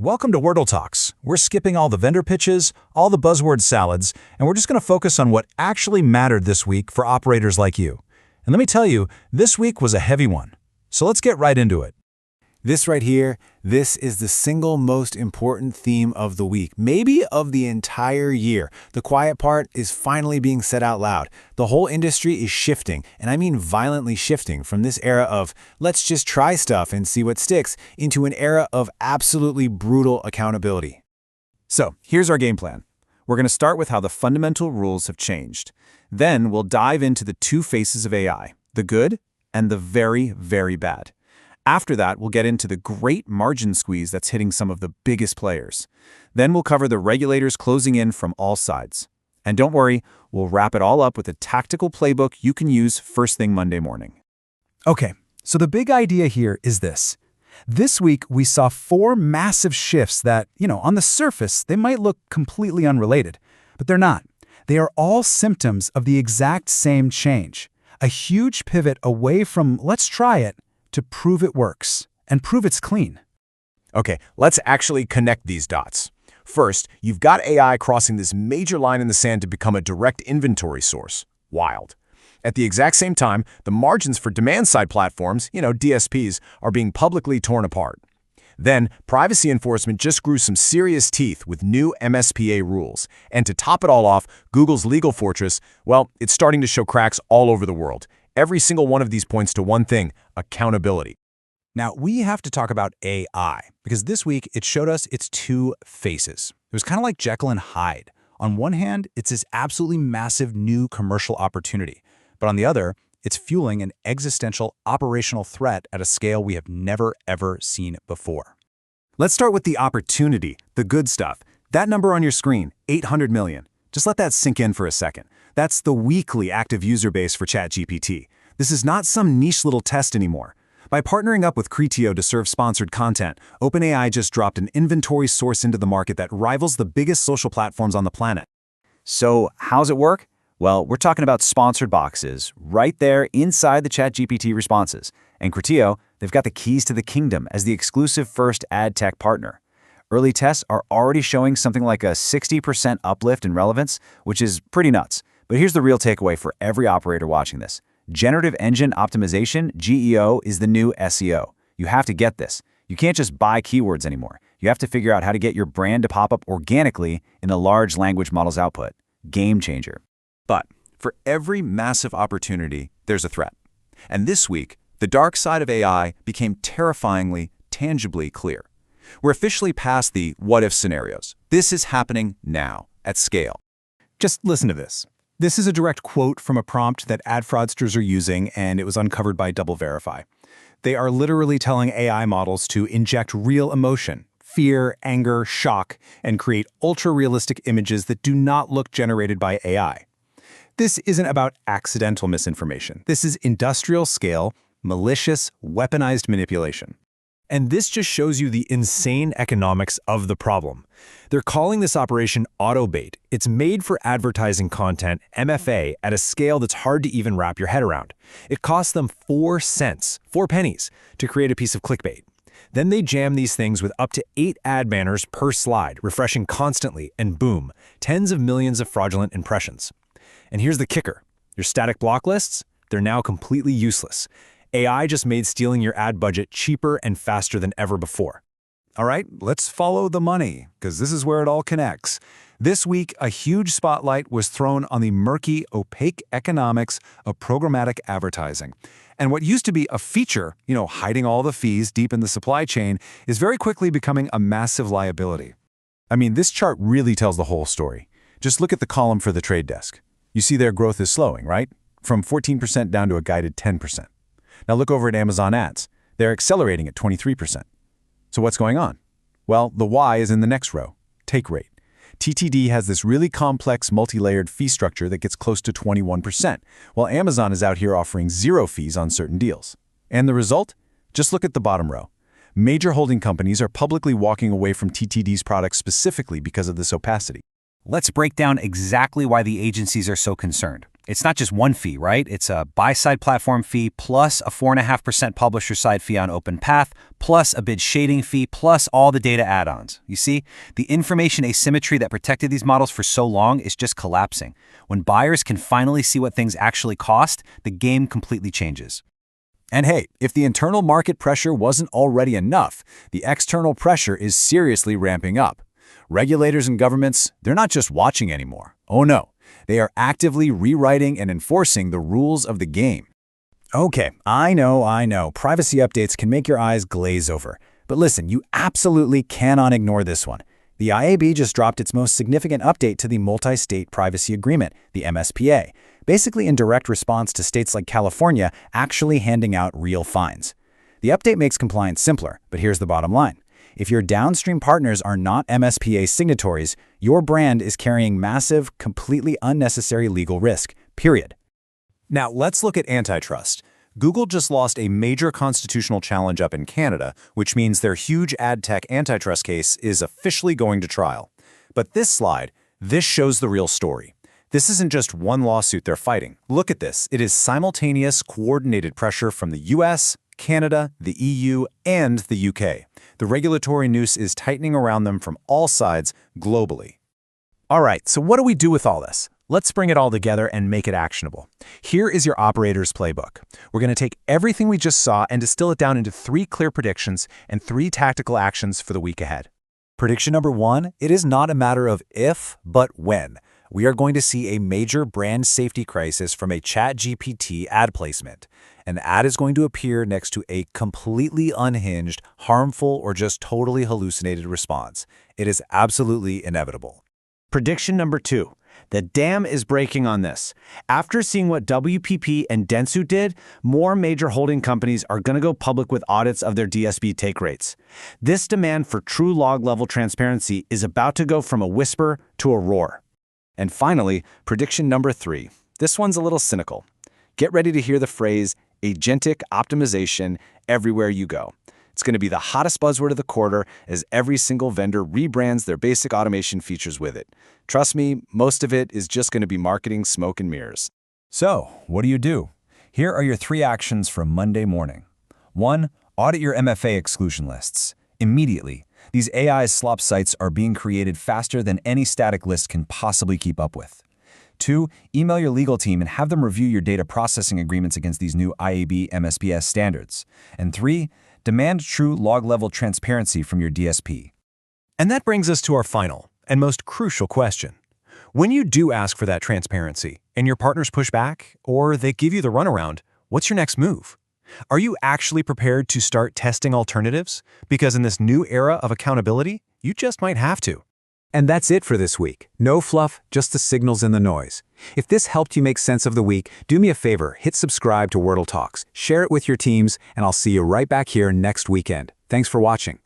Welcome to Wordletalks. We're skipping all the vendor pitches, all the buzzword salads, and we're just going to focus on what actually mattered this week for operators like you. And let me tell you, this week was a heavy one. So let's get right into it. This right here, this is the single most important theme of the week, maybe of the entire year. The quiet part is finally being said out loud. The whole industry is shifting, and I mean violently shifting, from this era of let's just try stuff and see what sticks into an era of absolutely brutal accountability. So here's our game plan. We're going to start with how the fundamental rules have changed. Then we'll dive into the two faces of AI, the good and the very, very bad. After that, we'll get into the great margin squeeze that's hitting some of the biggest players. Then we'll cover the regulators closing in from all sides. And don't worry, we'll wrap it all up with a tactical playbook you can use first thing Monday morning. Okay, so the big idea here is this. This week, we saw 4 massive shifts that, on the surface, they might look completely unrelated, but they're not. They are all symptoms of the exact same change. A huge pivot away from let's try it to prove it works and prove it's clean. Okay, let's actually connect these dots. First, you've got AI crossing this major line in the sand to become a direct inventory source. Wild. At the exact same time, the margins for demand-side platforms, DSPs, are being publicly torn apart. Then, privacy enforcement just grew some serious teeth with new MSPA rules. And to top it all off, Google's legal fortress, well, it's starting to show cracks all over the world. Every single one of these points to one thing: accountability. Now, we have to talk about AI, because this week it showed us its two faces. It was kind of like Jekyll and Hyde. On one hand, it's this absolutely massive new commercial opportunity. But on the other, it's fueling an existential operational threat at a scale we have never, ever seen before. Let's start with the opportunity, the good stuff. That number on your screen, 800 million. Just let that sink in for a second. That's the weekly active user base for ChatGPT. This is not some niche little test anymore. By partnering up with Criteo to serve sponsored content, OpenAI just dropped an inventory source into the market that rivals the biggest social platforms on the planet. So how's it work? Well, we're talking about sponsored boxes right there inside the ChatGPT responses. And Criteo, they've got the keys to the kingdom as the exclusive first AdTech partner. Early tests are already showing something like a 60% uplift in relevance, which is pretty nuts. But here's the real takeaway for every operator watching this. Generative Engine Optimization, GEO, is the new SEO. You have to get this. You can't just buy keywords anymore. You have to figure out how to get your brand to pop up organically in a large language model's output. Game changer. But for every massive opportunity, there's a threat. And this week, the dark side of AI became terrifyingly, tangibly clear. We're officially past the what-if scenarios. This is happening now, at scale. Just listen to this. This is a direct quote from a prompt that ad fraudsters are using, and it was uncovered by DoubleVerify. They are literally telling AI models to inject real emotion, fear, anger, shock, and create ultra-realistic images that do not look generated by AI. This isn't about accidental misinformation. This is industrial-scale, malicious, weaponized manipulation. And this just shows you the insane economics of the problem. They're calling this operation AutoBait. It's made for advertising content, MFA, at a scale that's hard to even wrap your head around. It costs them 4 cents, 4 pennies, to create a piece of clickbait. Then they jam these things with up to 8 ad banners per slide, refreshing constantly, and boom, tens of millions of fraudulent impressions. And here's the kicker. Your static block lists, they're now completely useless. AI just made stealing your ad budget cheaper and faster than ever before. All right, let's follow the money, because this is where it all connects. This week, a huge spotlight was thrown on the murky, opaque economics of programmatic advertising. And what used to be a feature, hiding all the fees deep in the supply chain, is very quickly becoming a massive liability. I mean, this chart really tells the whole story. Just look at the column for the trade desk. You see their growth is slowing, right? From 14% down to a guided 10%. Now look over at Amazon ads. They're accelerating at 23%. So what's going on? Well, the Y is in the next row, take rate. TTD has this really complex multi-layered fee structure that gets close to 21%, while Amazon is out here offering 0 fees on certain deals. And the result? Just look at the bottom row. Major holding companies are publicly walking away from TTD's products specifically because of this opacity. Let's break down exactly why the agencies are so concerned. It's not just one fee, right? It's a buy-side platform fee plus a 4.5% publisher-side fee on OpenPath, plus a bid shading fee, plus all the data add-ons. You see, the information asymmetry that protected these models for so long is just collapsing. When buyers can finally see what things actually cost, the game completely changes. And hey, if the internal market pressure wasn't already enough, the external pressure is seriously ramping up. Regulators and governments, they're not just watching anymore. Oh no. They are actively rewriting and enforcing the rules of the game. Okay, I know. Privacy updates can make your eyes glaze over. But listen, you absolutely cannot ignore this one. The IAB just dropped its most significant update to the Multi-State Privacy Agreement, the MSPA, basically in direct response to states like California actually handing out real fines. The update makes compliance simpler, but here's the bottom line. If your downstream partners are not MSPA signatories, your brand is carrying massive, completely unnecessary legal risk, period. Now, let's look at antitrust. Google just lost a major constitutional challenge up in Canada, which means their huge AdTech antitrust case is officially going to trial. But this shows the real story. This isn't just one lawsuit they're fighting. Look at this. It is simultaneous, coordinated pressure from the US, Canada, the EU, and the UK. The regulatory noose is tightening around them from all sides globally. All right, so what do we do with all this? Let's bring it all together and make it actionable. Here is your operator's playbook. We're going to take everything we just saw and distill it down into 3 clear predictions and 3 tactical actions for the week ahead. Prediction number 1, it is not a matter of if, but when. We are going to see a major brand safety crisis from a ChatGPT ad placement. An ad is going to appear next to a completely unhinged, harmful, or just totally hallucinated response. It is absolutely inevitable. Prediction number 2. The dam is breaking on this. After seeing what WPP and Dentsu did, more major holding companies are going to go public with audits of their DSP take rates. This demand for true log-level transparency is about to go from a whisper to a roar. And finally, prediction number 3. This one's a little cynical. Get ready to hear the phrase agentic optimization everywhere you go. It's going to be the hottest buzzword of the quarter as every single vendor rebrands their basic automation features with it. Trust me, most of it is just going to be marketing smoke and mirrors. So, what do? Here are your 3 actions for Monday morning. 1. Audit your MFA exclusion lists. Immediately. These AI slop sites are being created faster than any static list can possibly keep up with. 2. Email your legal team and have them review your data processing agreements against these new IAB MSPS standards. And 3. Demand true log-level transparency from your DSP. And that brings us to our final and most crucial question. When you do ask for that transparency and your partners push back or they give you the runaround, what's your next move? Are you actually prepared to start testing alternatives? Because in this new era of accountability, you just might have to. And that's it for this week. No fluff, just the signals and the noise. If this helped you make sense of the week, do me a favor, hit subscribe to Wordletalks, share it with your teams, and I'll see you right back here next weekend. Thanks for watching.